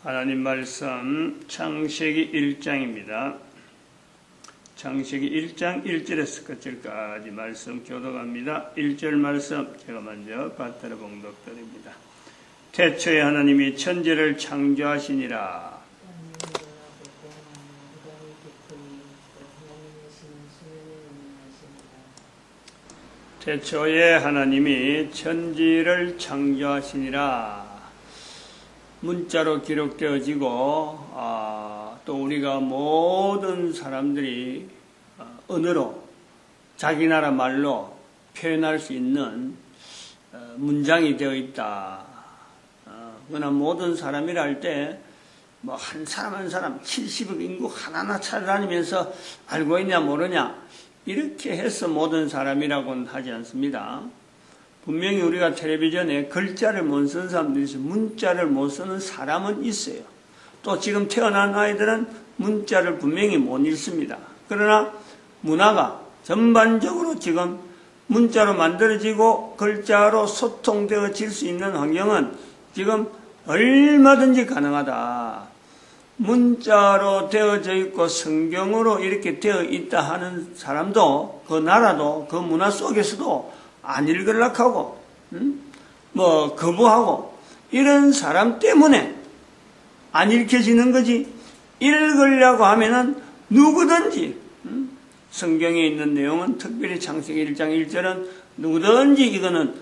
하나님 말씀 창세기 1장입니다. 창세기 1장 1절에서 끝절까지 말씀 교독합니다. 1절 말씀 제가 먼저 받들어 봉독드립니다. 태초에 하나님이 천지를 창조하시니라. 태초에 하나님이 천지를 창조하시니라. 문자로 기록되어지고 또 우리가 모든 사람들이 언어로 자기 나라 말로 표현할 수 있는 문장이 되어 있다. 그러나 모든 사람이라 할 때 뭐 한 사람 한 사람 70억 인구 하나하나 찾아다니면서 알고 있냐 모르냐 이렇게 해서 모든 사람이라고는 하지 않습니다. 분명히 우리가 텔레비전에 글자를 못 쓰는 사람들이 있어요. 문자를 못 쓰는 사람은 있어요. 또 지금 태어난 아이들은 문자를 분명히 못 읽습니다. 그러나 문화가 전반적으로 지금 문자로 만들어지고 글자로 소통되어질 수 있는 환경은 지금 얼마든지 가능하다. 문자로 되어져 있고 성경으로 이렇게 되어 있다 하는 사람도 그 나라도 그 문화 속에서도 안 읽으려고 하고 뭐 거부하고 이런 사람 때문에 안 읽혀지는 거지. 읽으려고 하면은 누구든지 성경에 있는 내용은 특별히 창세기 1장 1절은 누구든지 이거는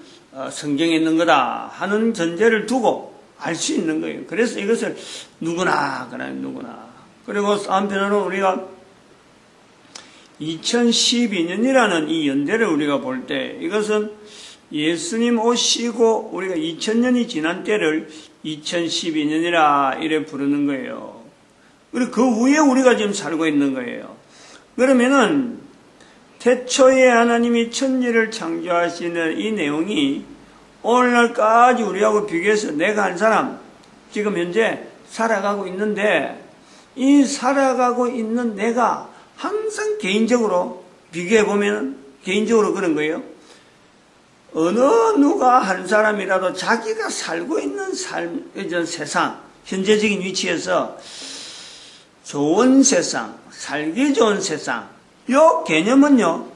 성경에 있는 거다 하는 전제를 두고 알 수 있는 거예요. 그래서 이것을 누구나 그래 누구나. 그리고 한편으로 우리가 2012년이라는 이 연대를 우리가 볼 때 이것은 예수님 오시고 우리가 2000년이 지난 때를 2012년이라 이래 부르는 거예요. 그리고 그 후에 우리가 지금 살고 있는 거예요. 그러면은 태초에 하나님이 천지를 창조하시는 이 내용이 오늘날까지 우리하고 비교해서 내가 한 사람 지금 현재 살아가고 있는데 이 살아가고 있는 내가 항상 개인적으로 비교해보면 개인적으로 그런 거예요. 어느 누가 한 사람이라도 자기가 살고 있는 세상, 현재적인 위치에서 좋은 세상, 살기 좋은 세상, 이 개념은요,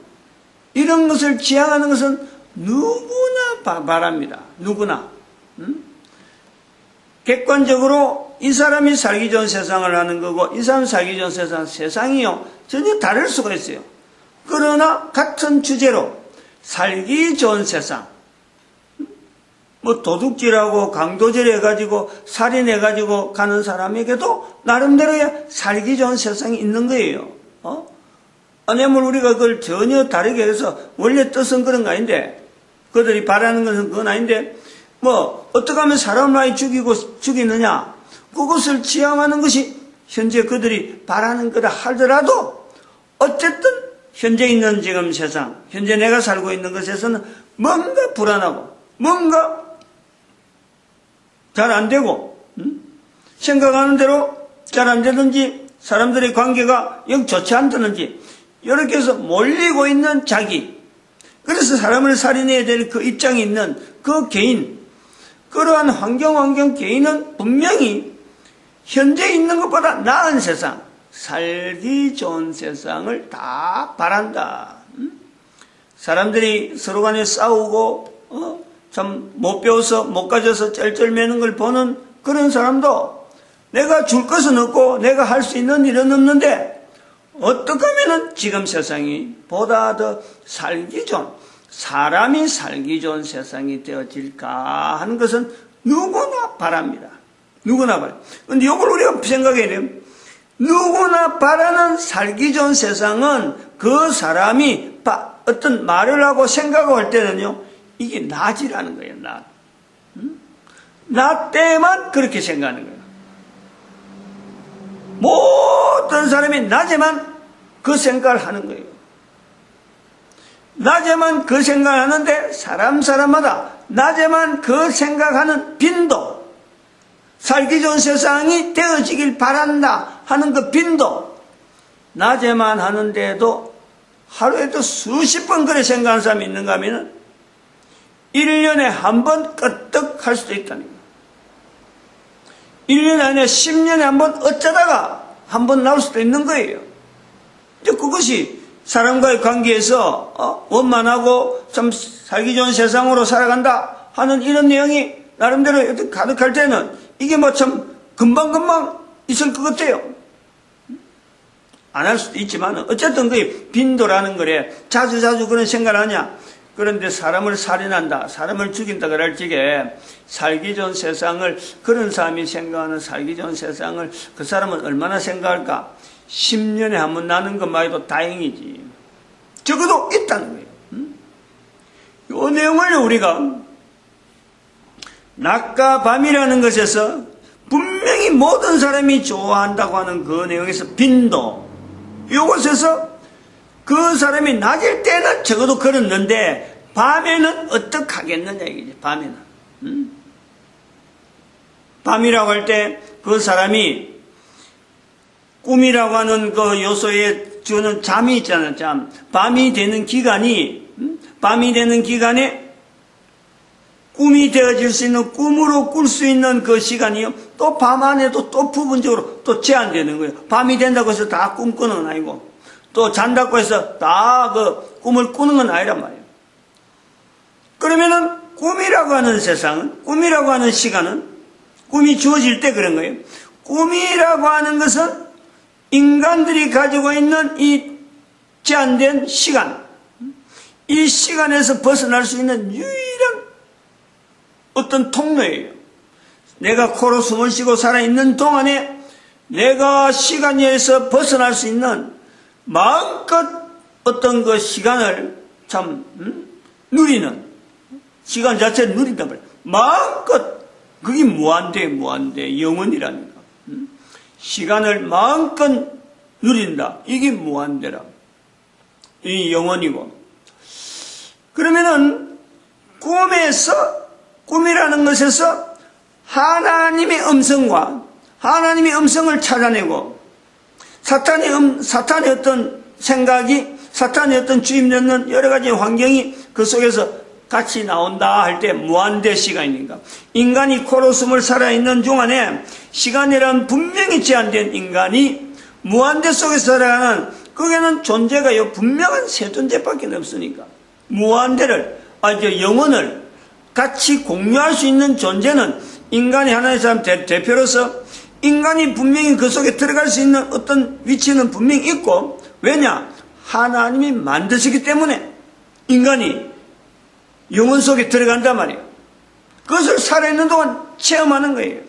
이런 것을 지향하는 것은 누구나 바랍니다. 누구나. 객관적으로 이 사람이 살기 좋은 세상을 하는 거고 이 사람이 살기 좋은 세상이요 전혀 다를 수가 있어요. 그러나 같은 주제로 살기 좋은 세상, 뭐 도둑질하고 강도질 해가지고 살인해가지고 가는 사람에게도 나름대로의 살기 좋은 세상이 있는 거예요. 아니면 우리가 그걸 전혀 다르게 해서 원래 뜻은 그런 거 아닌데 그들이 바라는 것은 그건 아닌데 뭐 어떻게 하면 사람을 많이 죽이느냐 그것을 지향하는 것이 현재 그들이 바라는 거다 하더라도 어쨌든 현재 있는 지금 세상 현재 내가 살고 있는 것에서는 뭔가 불안하고 뭔가 잘 안 되고 생각하는 대로 잘 안 되든지 사람들의 관계가 영 좋지 않다든지 이렇게 해서 몰리고 있는 자기 그래서 사람을 살인해야 될 그 입장에 있는 그 개인 그러한 환경 개인은 분명히 현재 있는 것보다 나은 세상, 살기 좋은 세상을 다 바란다. 사람들이 서로 간에 싸우고 참 못 배워서 못 가져서 쩔쩔매는 걸 보는 그런 사람도 내가 줄 것은 없고 내가 할 수 있는 일은 없는데 어떻게 하면은 지금 세상이 보다 더 살기 좋은 사람이 살기 좋은 세상이 되어질까 하는 것은 누구나 바랍니다. 누구나 바랍니다. 그런데 이걸 우리가 생각해야 돼요. 누구나 바라는 살기 좋은 세상은 그 사람이 어떤 말을 하고 생각을 할 때는요, 이게 나지라는 거예요, 나. 나 때만 그렇게 생각하는 거예요. 모든 사람이 낮에만 그 생각을 하는 거예요. 낮에만 그 생각을 하는데 사람마다 낮에만 그 생각하는 빈도 살기 좋은 세상이 되어지길 바란다 하는 그 빈도 낮에만 하는데도 하루에도 수십 번 그래 생각하는 사람이 있는가 하면 1년에 한 번 끄떡 할 수도 있다는 거예요. 1년 안에 10년에 한 번 어쩌다가 한 번 나올 수도 있는 거예요. 이제 그것이 사람과의 관계에서 원만하고 참 살기 좋은 세상으로 살아간다 하는 이런 내용이 나름대로 가득할 때는 이게 뭐 참 금방금방 있을 것 같아요. 안 할 수도 있지만 어쨌든 그 빈도라는 거래. 자주자주 그런 생각을 하냐. 그런데 사람을 살인한다, 사람을 죽인다 그럴 적에 살기 좋은 세상을, 그런 사람이 생각하는 살기 좋은 세상을 그 사람은 얼마나 생각할까? 10년에 한 번 나는 것만 해도 다행이지. 적어도 있다는 거예요. 이 내용을 우리가 낮과 밤이라는 것에서 분명히 모든 사람이 좋아한다고 하는 그 내용에서 빈도, 이것에서 그 사람이 낮일 때는 적어도 걸었는데 밤에는 어떻게 하겠느냐 이거지. 밤에는 밤이라고 할 때 그 사람이 꿈이라고 하는 그 요소에 주는 잠이 있잖아요. 잠. 밤이 되는 기간에 꿈이 되어질 수 있는, 꿈으로 꿀 수 있는 그 시간이요. 또 밤 안에도 또 부분적으로 또 제한되는 거예요. 밤이 된다고 해서 다 꿈꾸는 건 아니고, 또 잔다고 해서 다 그 꿈을 꾸는 건 아니란 말이에요. 그러면은 꿈이라고 하는 세상은, 꿈이라고 하는 시간은, 꿈이 주어질 때 그런 거예요. 꿈이라고 하는 것은 인간들이 가지고 있는 이 제한된 시간, 이 시간에서 벗어날 수 있는 유일한 어떤 통로예요. 내가 코로 숨을 쉬고 살아있는 동안에 내가 시간에서 벗어날 수 있는 마음껏 어떤 그 시간을 참 누리는, 시간 자체를 누린단 말이에요. 마음껏, 그게 무한대 영원이라는 거. 시간을 마음껏 누린다. 이게 무한대라. 이 영원이고. 그러면은 꿈이라는 것에서 하나님의 음성과 하나님의 음성을 찾아내고 사탄의 어떤 생각이, 사탄의 어떤 주입되는 여러 가지 환경이 그 속에서 같이 나온다 할 때 무한대 시간이니까, 인간이 코로 숨을 살아있는 동안에 시간이란 분명히 제한된 인간이 무한대 속에서 살아가는, 거기에는 존재가 분명한 세 존재밖에 없으니까 무한대를, 영혼을 같이 공유할 수 있는 존재는 인간이 하나의 사람 대표로서 인간이 분명히 그 속에 들어갈 수 있는 어떤 위치는 분명히 있고, 왜냐? 하나님이 만드시기 때문에 인간이 영혼 속에 들어간단 말이에요. 그것을 살아있는 동안 체험하는 거예요.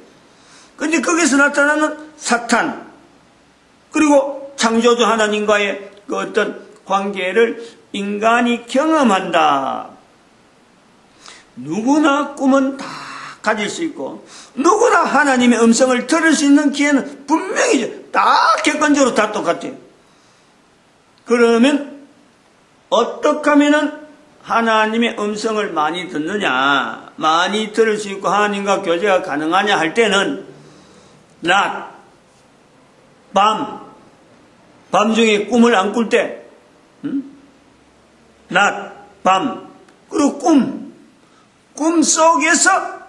그런데 거기서 나타나는 사탄, 그리고 창조주 하나님과의 그 어떤 관계를 인간이 경험한다. 누구나 꿈은 다 가질 수 있고, 누구나 하나님의 음성을 들을 수 있는 기회는 분명히 다 객관적으로 다 똑같아요. 그러면 어떻게 하면은 하나님의 음성을 많이 듣느냐, 많이 들을 수 있고 하나님과 교제가 가능하냐 할 때는 낮, 밤 중에 꿈을 안 꿀 때, 낮, 밤, 그리고 꿈 속에서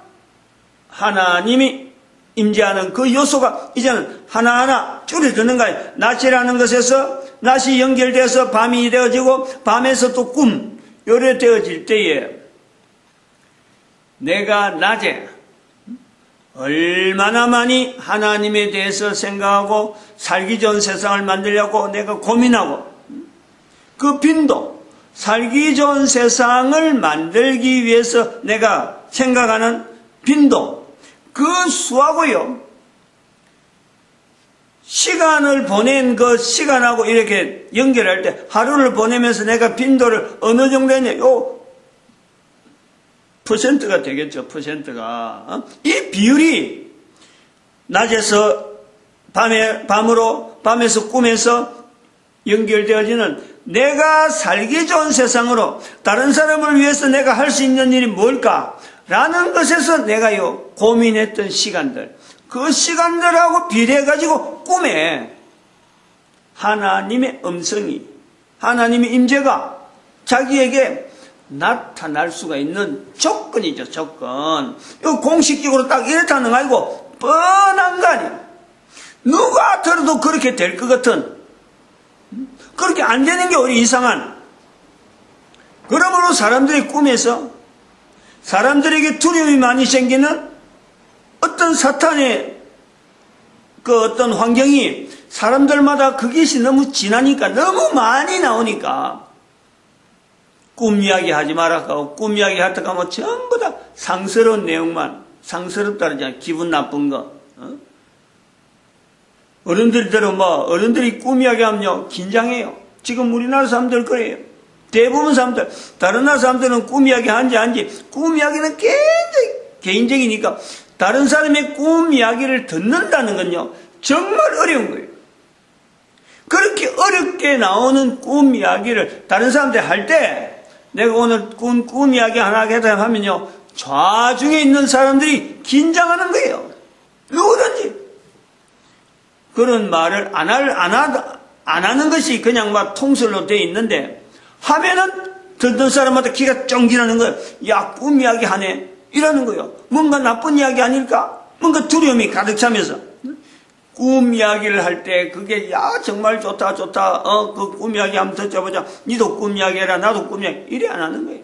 하나님이 임재하는 그 요소가 이제는 하나하나 줄어드는 거예요. 낮이라는 것에서 낮이 연결돼서 밤이 되어지고, 밤에서 또 꿈, 요래 되어질 때에 내가 낮에 얼마나 많이 하나님에 대해서 생각하고 살기 좋은 세상을 만들려고 내가 고민하고, 그 빈도, 살기 좋은 세상을 만들기 위해서 내가 생각하는 빈도, 그 수하고요, 시간을 보낸 그 시간하고 이렇게 연결할 때, 하루를 보내면서 내가 빈도를 어느 정도 했냐, 퍼센트가 되겠죠, 퍼센트가. 이 비율이 낮에서 밤에서 꿈에서 연결되어지는, 내가 살기 좋은 세상으로 다른 사람을 위해서 내가 할 수 있는 일이 뭘까? 라는 것에서 내가 고민했던 시간들, 그 시간들하고 비례해가지고 꿈에 하나님의 음성이, 하나님의 임재가 자기에게 나타날 수가 있는 조건이죠, 조건. 이거 공식적으로 딱 이렇다는 거 아니고 뻔한 거 아니야. 누가 들어도 그렇게 될 것 같은, 그렇게 안 되는 게 우리 이상한. 그러므로 사람들이 꿈에서 사람들에게 두려움이 많이 생기는 어떤 사탄의 그 어떤 환경이 사람들마다 그것이 너무 진하니까, 너무 많이 나오니까 꿈 이야기 하지 마라 하고, 꿈 이야기 하다 가면 전부 다 상스러운 내용만, 상스럽다 그러잖아요. 기분 나쁜 거. 어른들이 어른들이 꿈 이야기 하면요, 긴장해요. 지금 우리나라 사람들 그래요. 대부분 사람들, 다른 나라 사람들은 꿈 이야기 하는지, 꿈 이야기는 굉장히 개인적이니까, 다른 사람의 꿈 이야기를 듣는다는 건요, 정말 어려운 거예요. 그렇게 어렵게 나오는 꿈 이야기를 다른 사람들이 할 때, 내가 오늘 꿈 이야기 하나 하겠다 하면요, 좌중에 있는 사람들이 긴장하는 거예요. 누구든지. 그런 말을 안 하는 것이 그냥 막 통설로 되어 있는데, 하면은 듣는 사람마다 기가 쫑기나는 거예요. 야, 꿈 이야기 하네. 이러는 거예요. 뭔가 나쁜 이야기 아닐까? 뭔가 두려움이 가득 차면서. 꿈 이야기를 할 때 그게 야 정말 좋다 그 꿈 이야기 한번 듣자보자. 니도 꿈 이야기 해라. 나도 꿈 이야기. 이래 안 하는 거예요.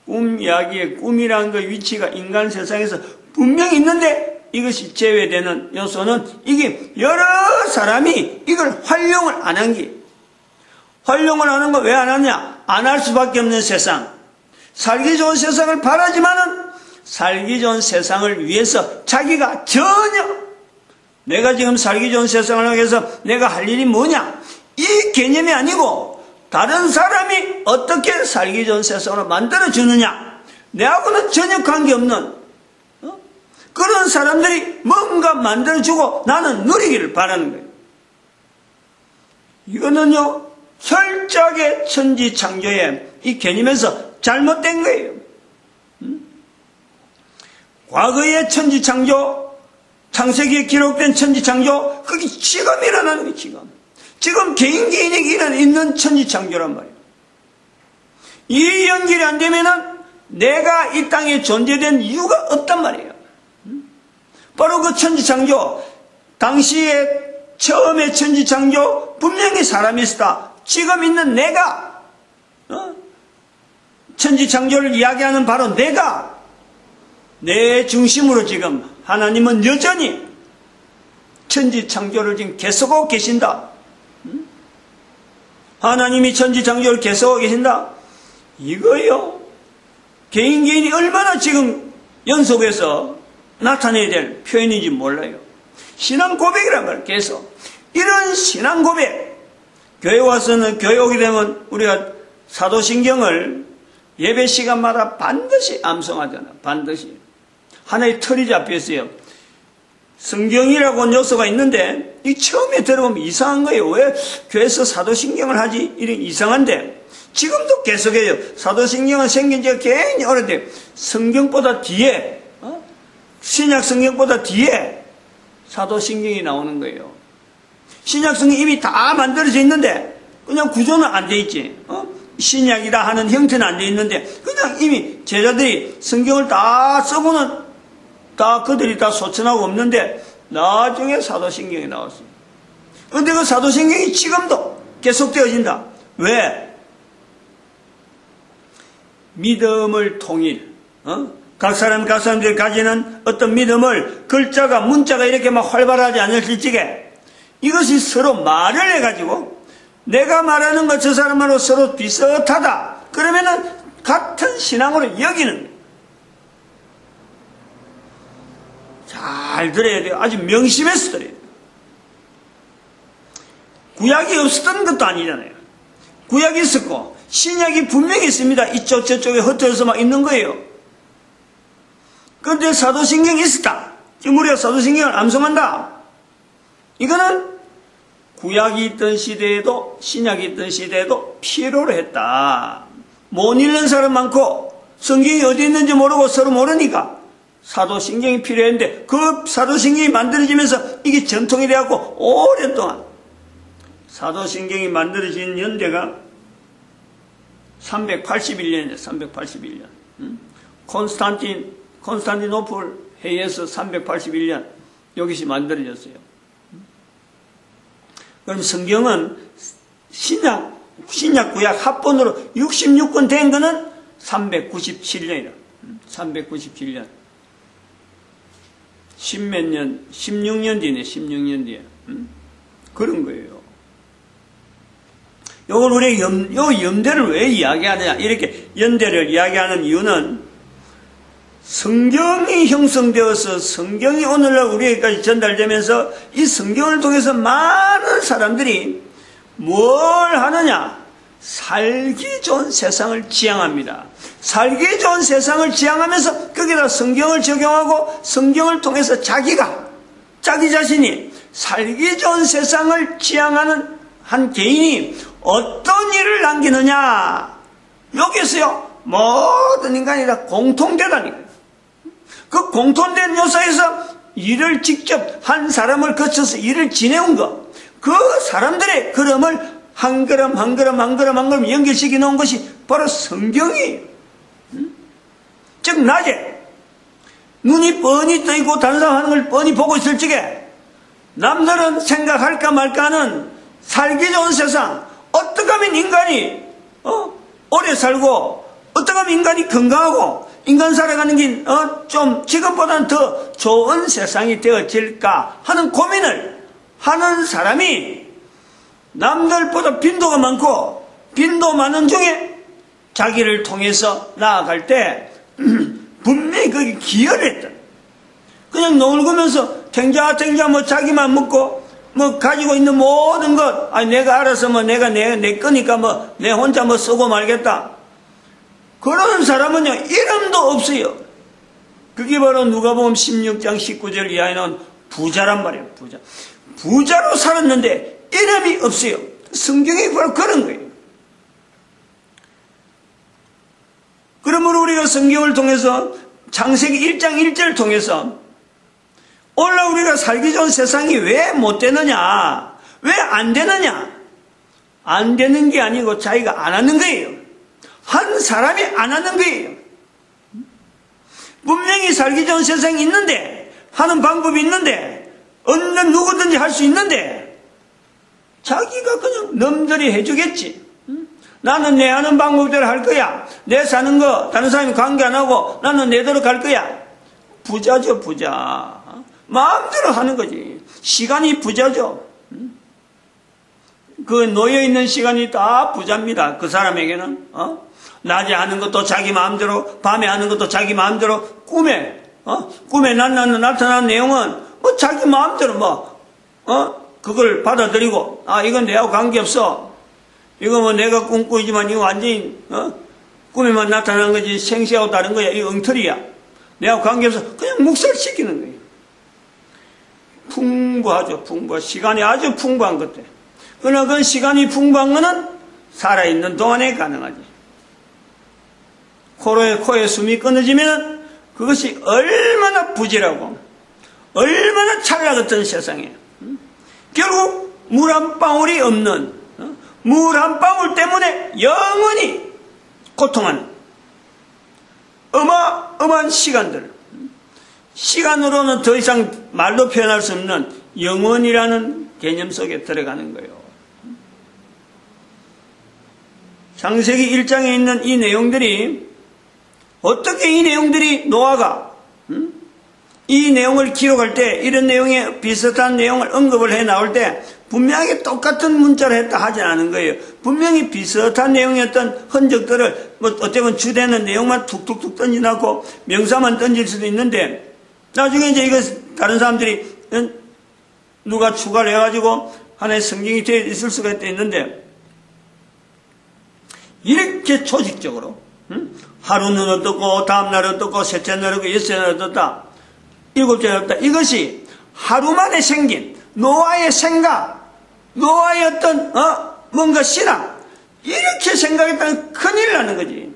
꿈 이야기의 꿈이라는 그 위치가 인간 세상에서 분명히 있는데, 이것이 제외되는 요소는 이게 여러 사람이 이걸 활용을 안 한 게, 활용을 하는 거 왜 안 하냐? 안 할 수밖에 없는 세상. 살기 좋은 세상을 바라지만은 살기 좋은 세상을 위해서 자기가 전혀 내가 지금 살기 좋은 세상을 하기 위해서 내가 할 일이 뭐냐? 이 개념이 아니고 다른 사람이 어떻게 살기 좋은 세상을 만들어주느냐? 내하고는 전혀 관계없는 그런 사람들이 뭔가 만들어주고 나는 누리기를 바라는 거예요. 이거는요, 철저하게 천지창조의 이 개념에서 잘못된 거예요. 과거의 천지창조, 창세기에 기록된 천지창조, 그게 지금 일어나는 거예요, 지금 개인에게 있는 천지창조란 말이에요. 이 연결이 안 되면은 내가 이 땅에 존재된 이유가 없단 말이에요. 바로 그 천지창조, 당시에 처음에 천지창조, 분명히 사람이 있었다. 지금 있는 내가, 천지창조를 이야기하는 바로 내가, 내 중심으로 지금 하나님은 여전히 천지창조를 지금 계속하고 계신다. 하나님이 천지창조를 계속하고 계신다. 이거요, 개인이 얼마나 지금 연속해서 나타내야 될 표현인지 몰라요. 신앙 고백이란 말이에요. 계속 이런 신앙 고백, 교회 와서는, 교회 오게 되면 우리가 사도신경을 예배 시간마다 반드시 암송하잖아요. 반드시 하나의 틀이 잡혀 있어요. 성경이라고 요소가 있는데 이 처음에 들어보면 이상한 거예요. 왜 교회에서 사도신경을 하지? 이런 이상한데 지금도 계속해요. 사도신경은 생긴 지가 굉장히 오래돼요. 성경보다 뒤에, 신약 성경보다 뒤에 사도신경이 나오는 거예요. 신약 성경 이미 다 만들어져 있는데 그냥 구조는 안 돼 있지. 신약이라 하는 형태는 안 돼 있는데 그냥 이미 제자들이 성경을 다 써보는, 다 그들이 다 소천하고 없는데 나중에 사도신경이 나왔어요. 그런데 그 사도신경이 지금도 계속되어진다. 왜? 믿음을 통일, 각 사람들이 가지는 어떤 믿음을 글자가, 문자가 이렇게 막 활발하지 않을 적에 이것이 서로 말을 해가지고 내가 말하는 것 저 사람하고 서로 비슷하다. 그러면은 같은 신앙으로 여기는 거예요. 잘 들어야 돼요. 아주 명심해서 들어야 돼요. 구약이 없었던 것도 아니잖아요. 구약이 있었고 신약이 분명히 있습니다. 이쪽 저쪽에 흩어져서 막 있는 거예요. 그런데 사도신경이 있었다. 지금 우리가 사도신경을 암송한다. 이거는 구약이 있던 시대에도 신약이 있던 시대에도 필요로 했다. 못 읽는 사람 많고 성경이 어디 있는지 모르고 서로 모르니까 사도신경이 필요했는데 그 사도신경이 만들어지면서 이게 전통이 되었고 오랫동안 사도신경이 만들어진 연대가 381년이에요. 381년. 콘스탄티노플 해에서 381년 이것이 만들어졌어요. 그럼 성경은 신약 구약 합본으로 66권 된 거는 397년이라. 397년. 10몇 년, 16년 뒤네, 16년 뒤에. 그런 거예요. 요걸 우리 요 연대를 왜 이야기하느냐. 이렇게 연대를 이야기하는 이유는 성경이 형성되어서 성경이 오늘날 우리에게까지 전달되면서 이 성경을 통해서 많은 사람들이 뭘 하느냐? 살기 좋은 세상을 지향합니다. 살기 좋은 세상을 지향하면서 거기다 성경을 적용하고 성경을 통해서 자기 자신이 살기 좋은 세상을 지향하는 한 개인이 어떤 일을 남기느냐? 여기서요, 모든 인간이 다 공통되다니까요. 그 공통된 요소에서 일을 직접 한 사람을 거쳐서 일을 지내온 것, 그 사람들의 걸음을 한 걸음 한 걸음 한 걸음 한 걸음 연결시켜 놓은 것이 바로 성경이에요. 즉 낮에 눈이 뻔히 떠있고 다른 사람 하는 걸 뻔히 보고 있을 적에 남들은 생각할까 말까 하는 살기 좋은 세상, 어떻게 하면 인간이 오래 살고 어떻게 하면 인간이 건강하고 인간 살아가는 게 좀 지금보다는 더 좋은 세상이 되어질까 하는 고민을 하는 사람이 남들보다 빈도가 많고 빈도 많은 중에 자기를 통해서 나아갈 때 분명히 거기 기여를 했다. 그냥 놀고면서 탱자탱자 뭐 자기만 먹고 뭐 가지고 있는 모든 것 내가 알아서 뭐 내가 내 거니까 뭐 내 혼자 뭐 쓰고 말겠다. 그런 사람은요 이름도 없어요. 그게 바로 누가복음 16장 19절 이하에 나온 부자란 말이에요. 부자로 살았는데 이름이 없어요. 성경이 바로 그런 거예요. 그러므로 우리가 성경을 통해서 창세기 1장 1절을 통해서 오늘 우리가 살기 좋은 세상이 왜 못 되느냐, 왜 안 되느냐, 안 되는 게 아니고 자기가 안 하는 거예요. 한 사람이 안 하는 거예요. 분명히 살기 좋은 세상이 있는데, 하는 방법이 있는데, 어느 누구든지 할 수 있는데 자기가 그냥 넘들이 해주겠지. 나는 내 하는 방법대로 할 거야. 내 사는 거 다른 사람이 관계 안 하고 나는 내대로 갈 거야. 부자죠, 부자. 마음대로 하는 거지. 시간이 부자죠. 그 놓여있는 시간이 다 부자입니다. 그 사람에게는. 낮에 하는 것도 자기 마음대로, 밤에 하는 것도 자기 마음대로, 꿈에 나타나는 내용은 뭐 자기 마음대로 그걸 받아들이고, 이건 내하고 관계없어. 이거 뭐 내가 꿈꾸지만 이거 완전히, 꿈에만 나타나는 거지 생시하고 다른 거야. 이거 엉터리야. 내하고 관계없어. 그냥 묵살시키는 거예요. 풍부하죠, 시간이 아주 풍부한 것들. 그러나 그 시간이 풍부한 거는 살아있는 동안에 가능하지. 코에 숨이 끊어지면 그것이 얼마나 부지라고, 얼마나 찰나 같은 세상이에요. 결국 물 한 방울이 없는, 물 한 방울 때문에 영원히 고통하는 어마어마한 시간들, 시간으로는 더 이상 말로 표현할 수 없는 영원이라는 개념 속에 들어가는 거예요. 창세기 1장에 있는 이 내용들이, 어떻게 이 내용들이 노아가 이 내용을 기록할 때, 이런 내용에 비슷한 내용을 언급을 해 나올 때 분명하게 똑같은 문자를 했다 하지 않은 거예요. 분명히 비슷한 내용이었던 흔적들을 어쩌면 주되는 내용만 툭툭툭 던져놓고 명사만 던질 수도 있는데, 나중에 이제 이거 다른 사람들이 누가 추가를 해가지고 하나의 성경이 되어 있을 수가 있는데, 이렇게 조직적으로 하루는 어떻고 다음날은 어떻고 셋째 날은 어떻고 여섯째 날은 어떻다, 일곱째 날은 어떻다, 이것이 하루 만에 생긴 노아의 생각, 노아의 어떤 뭔가 신앙, 이렇게 생각했다면 큰일 나는 거지.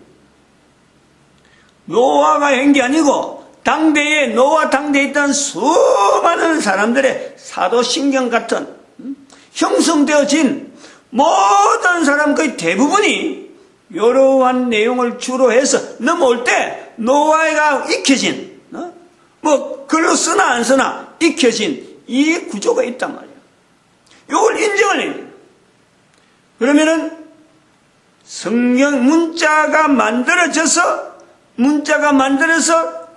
노아가 한 게 아니고 당대에, 노아 당대에 있던 수많은 사람들의 사도신경 같은 형성되어진 모든 사람 거의 대부분이 이러한 내용을 주로 해서 넘어올 때 노아가 익혀진 글로 쓰나 안 쓰나 익혀진 이 구조가 있단 말이에요. 이걸 인정을 해요. 그러면은 성경 문자가 만들어져서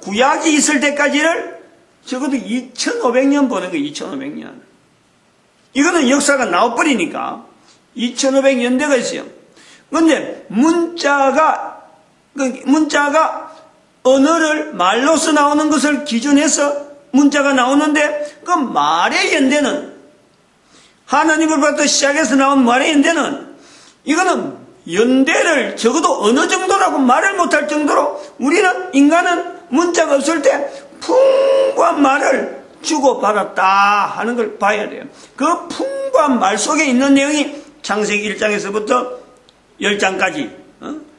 구약이 있을 때까지를 적어도 2500년 보는 거예요. 2500년. 이거는 역사가 나와버리니까 2500년대가 있어요. 그런데 문자가 언어를 말로서 나오는 것을 기준해서 문자가 나오는데 그 말의 연대는 하나님으로부터 시작해서 나온 말의 연대는 이거는 연대를 적어도 어느 정도라고 말을 못할 정도로 우리는 인간은 문자가 없을 때 풍부한 말을 주고받았다 하는 걸 봐야 돼요. 그 풍부한 말 속에 있는 내용이 창세기 1장에서부터 10장까지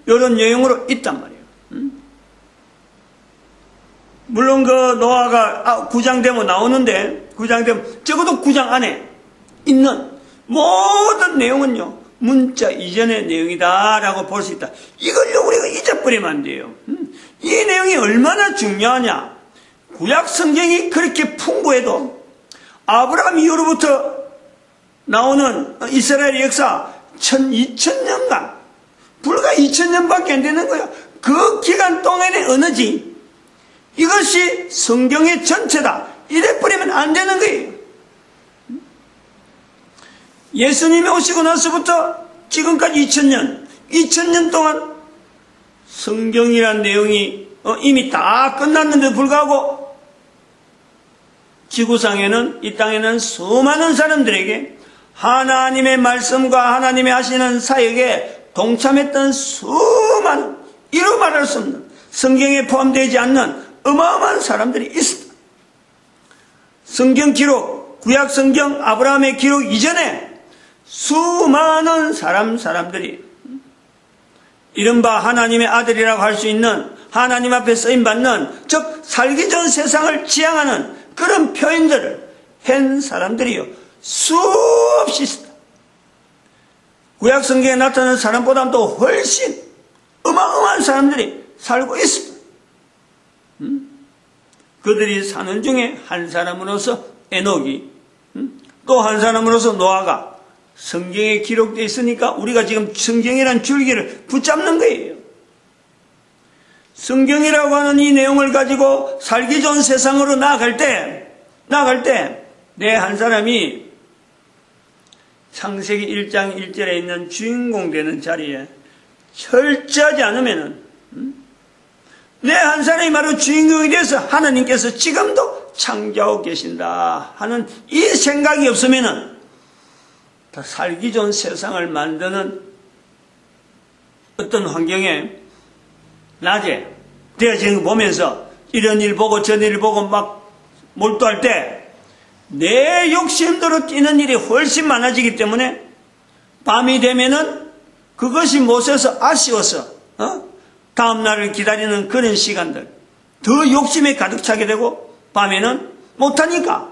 이런 내용으로 있단 말이에요. 물론 그 노아가 9장 되면 나오는데 9장 되면 적어도 9장 안에 있는 모든 내용은요 문자 이전의 내용이다라고 볼 수 있다. 이걸요 우리가 잊어버리면 안 돼요. 이 내용이 얼마나 중요하냐. 구약 성경이 그렇게 풍부해도 아브라함 이후로부터 나오는 이스라엘의 역사 2000년간 불과 2000년밖에 안 되는 거야. 그 기간 동안의 언어지 이것이 성경의 전체다 이래버리면 안 되는 거예요. 예수님이 오시고 나서부터 지금까지 2000년 동안 성경이라는 내용이 이미 다 끝났는데도 불구하고 지구상에는 이 땅에는 수많은 사람들에게 하나님의 말씀과 하나님의 하시는 사역에 동참했던 수많은 이루 말할 수 없는 성경에 포함되지 않는 어마어마한 사람들이 있습니다. 성경 기록, 구약 성경 아브라함의 기록 이전에 수많은 사람들이 이른바 하나님의 아들이라고 할 수 있는 하나님 앞에 쓰임받는 즉 살기 전 세상을 지향하는 그런 표현들을 한 사람들이요 수없이 있습니다. 구약 성경에 나타나는 사람보다도 훨씬 어마어마한 사람들이 살고 있습니다. 그들이 사는 중에 한 사람으로서 에녹이 또 한 사람으로서 노아가 성경에 기록되어 있으니까 우리가 지금 성경이라는 줄기를 붙잡는 거예요. 성경이라고 하는 이 내용을 가지고 살기 좋은 세상으로 나아갈 때 내 한 사람이 창세기 1장 1절에 있는 주인공 되는 자리에 철저하지 않으면은 내 한 사람이 바로 주인공이 돼서 하나님께서 지금도 창조하고 계신다 하는 이 생각이 없으면은 더 살기 좋은 세상을 만드는 어떤 환경에 낮에 되어지는 거 보면서 이런 일 보고 저런 일 보고 막 몰두할 때 내 욕심대로 뛰는 일이 훨씬 많아지기 때문에 밤이 되면은 그것이 못해서 아쉬워서 다음 날을 기다리는 그런 시간들 더 욕심에 가득 차게 되고 밤에는 못하니까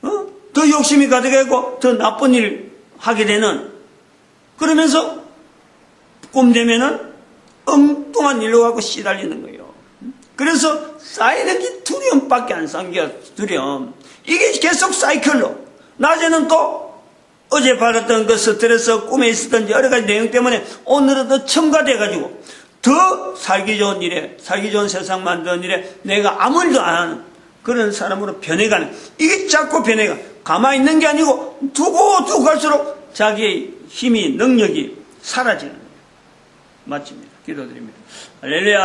더 욕심이 가득하고 더 나쁜 일 하게 되는 그러면서 꿈 되면은 엉뚱한 일로 가고 시달리는 거예요. 그래서 쌓이는 게 두려움밖에 안 생겨. 두려움. 이게 계속 사이클로 낮에는 또 어제 받았던 그 스트레스 꿈에 있었던 여러 가지 내용 때문에 오늘은 더 첨가돼가지고 더 살기 좋은 일에 살기 좋은 세상 만드는 일에 내가 아무 일도 안 하는 그런 사람으로 변해가는 이게 자꾸 변해가 가만히 있는 게 아니고 두고 갈수록 자기의 힘이 능력이 사라지는 거예요. 맞습니다. 기도드립니다. 할렐루야.